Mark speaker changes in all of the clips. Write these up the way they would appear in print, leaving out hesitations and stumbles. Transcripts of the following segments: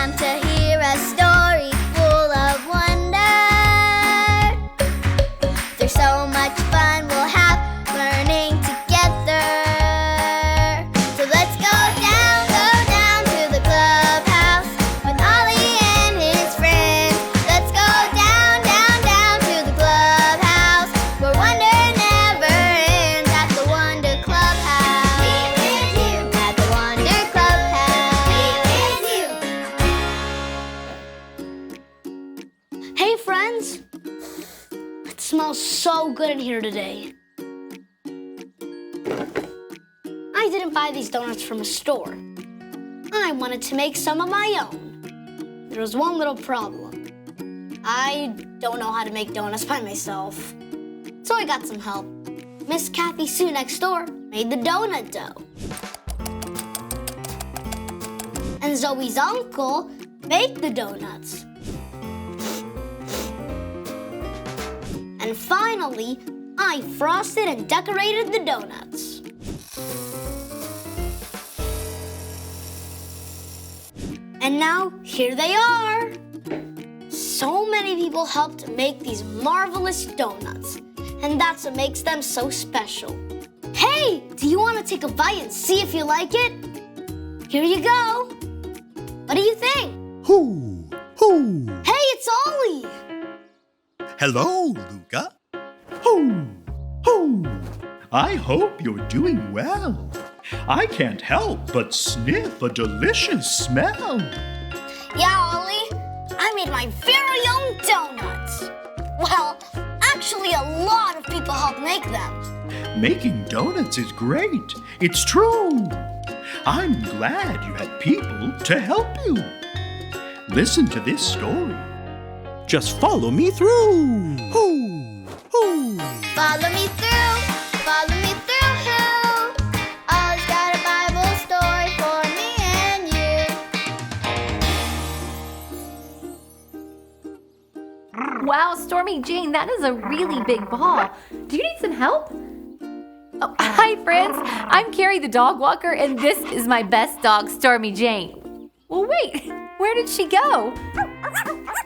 Speaker 1: time to hear a story full of wonder. There's so much fun we'll have learning together. So let's go down to the clubhouse with Ollie and his friends. Let's go down to the clubhouse where wonder never ends at the Wonder Clubhouse. Meet with you at the Wonder Clubhouse. Meet with you.
Speaker 2: Hey friends! It smells so good in here today. I didn't buy these donuts from a store. I wanted to make some of my own. There was one little problem. I don't know how to make donuts by myself. So I got some help. Miss Kathy Sue next door made the donut dough. And Zoe's uncle baked the donuts. And finally, I frosted and decorated the donuts. And now, here they are! So many people helped make these marvelous donuts, and that's what makes them so special. Hey, do you want to take a bite and see if you like it? Here you go. What do you think?
Speaker 3: Hoo!
Speaker 2: Hey, it's Ollie!
Speaker 3: Hello, Luca. Hoo! I hope you're doing well. I can't help but sniff a delicious smell.
Speaker 2: Yeah, Ollie, I made my very own donuts. Well, actually, a lot of people helped make them.
Speaker 3: Making donuts is great. It's true. I'm glad you had people to help you. Listen to this story. Just follow me through.
Speaker 1: Follow me through, follow me through. Ollie's got a Bible story for me and you.
Speaker 4: Wow, Stormy Jane, that is a really big ball. Do you need some help? Oh, hi, friends. I'm Carrie the dog walker, and this is my best dog, Stormy Jane. Well, wait, where did she go?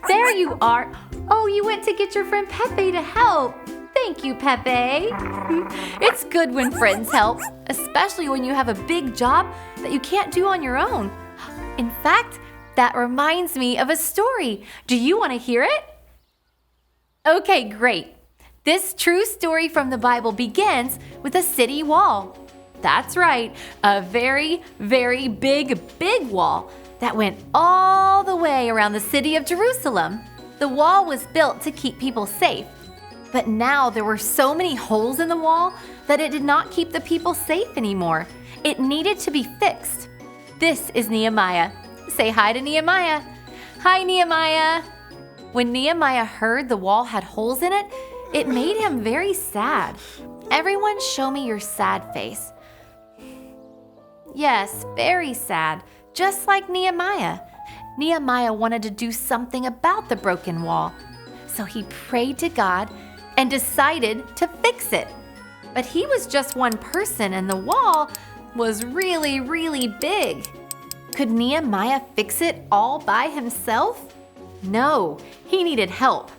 Speaker 4: There you are. Oh, you went to get your friend Pepe to help. Thank you, Pepe. It's good when friends help, especially when you have a big job that you can't do on your own. In fact, that reminds me of a story. Do you want to hear it? Okay, great. This true story from the Bible begins with a city wall. That's right, a very, very big wall that went all the way around the city of Jerusalem. The wall was built to keep people safe, but now there were so many holes in the wall that it did not keep the people safe anymore. It needed to be fixed. This is Nehemiah. Say hi to Nehemiah. Hi, Nehemiah. When Nehemiah heard the wall had holes in it, it made him very sad. Everyone show me your sad face. Yes, very sad, just like Nehemiah. Nehemiah wanted to do something about the broken wall, so he prayed to God and decided to fix it. But he was just one person and the wall was really, really big. Could Nehemiah fix it all by himself? No, he needed help.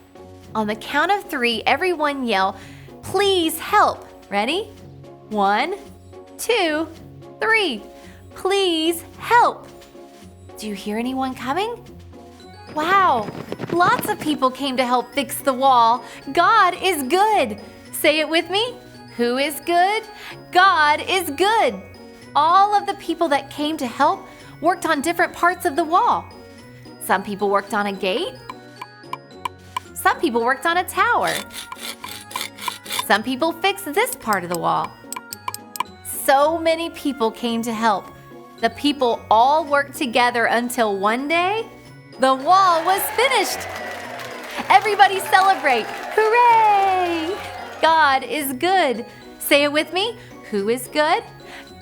Speaker 4: On the count of 3, everyone yell, "Please help." Ready? 1, 2, 3. Please help. Do you hear anyone coming? Wow, lots of people came to help fix the wall. God is good. Say it with me. Who is good? God is good. All of the people that came to help worked on different parts of the wall. Some people worked on a gate. Some people worked on a tower. Some people fixed this part of the wall. So many people came to help. The people all worked together until one day, the wall was finished. Everybody celebrate. Hooray! God is good. Say it with me. Who is good?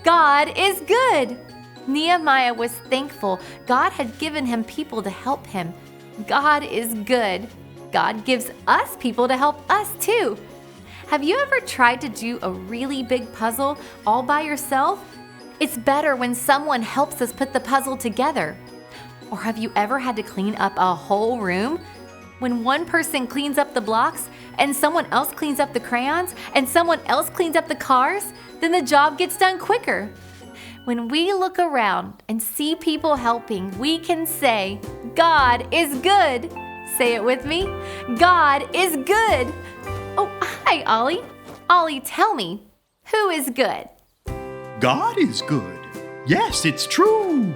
Speaker 4: God is good. Nehemiah was thankful. God had given him people to help him. God is good. God gives us people to help us too. Have you ever tried to do a really big puzzle all by yourself? It's better when someone helps us put the puzzle together. Or have you ever had to clean up a whole room? When one person cleans up the blocks, and someone else cleans up the crayons, and someone else cleans up the cars, then the job gets done quicker. When we look around and see people helping, we can say, God is good. Say it with me. God is good. Oh, hi, Ollie. Ollie, tell me, who is good?
Speaker 3: God is good. Yes, it's true.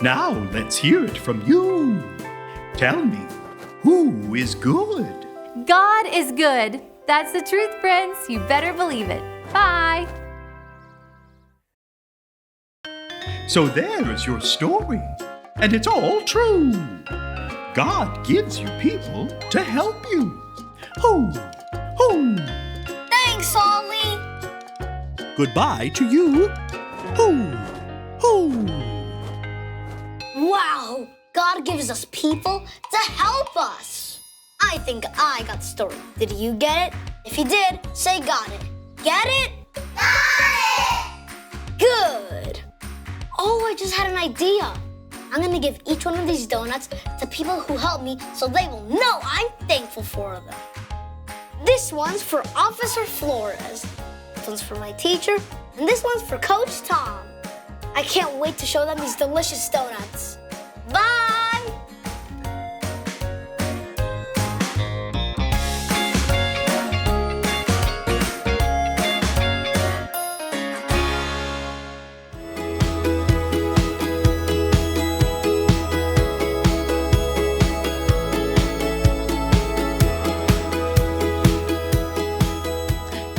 Speaker 3: Now let's hear it from you. Tell me, who is good?
Speaker 4: God is good. That's the truth, friends. You better believe it. Bye.
Speaker 3: So there is your story, and it's all true. God gives you people to help you. Hoo, hoo.
Speaker 2: Thanks, Ollie.
Speaker 3: Goodbye to you. Hoo, hoo.
Speaker 2: Wow, God gives us people to help us. I think I got the story. Did you get it? If you did, say got it. Get it? Got it! Good. Oh, I just had an idea. I'm gonna give each one of these donuts to people who help me so they will know I'm thankful for them. This one's for Officer Flores. This one's for my teacher, and this one's for Coach Tom. I can't wait to show them these delicious donuts. Bye!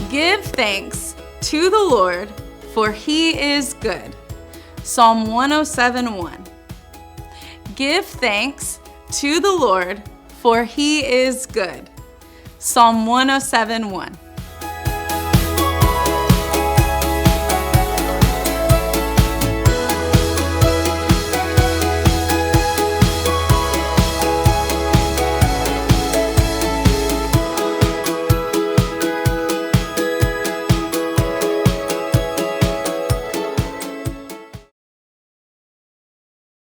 Speaker 5: Give thanks to the Lord, for he is good. Psalm 107:1. Give thanks to the Lord, for he is good. Psalm 107:1.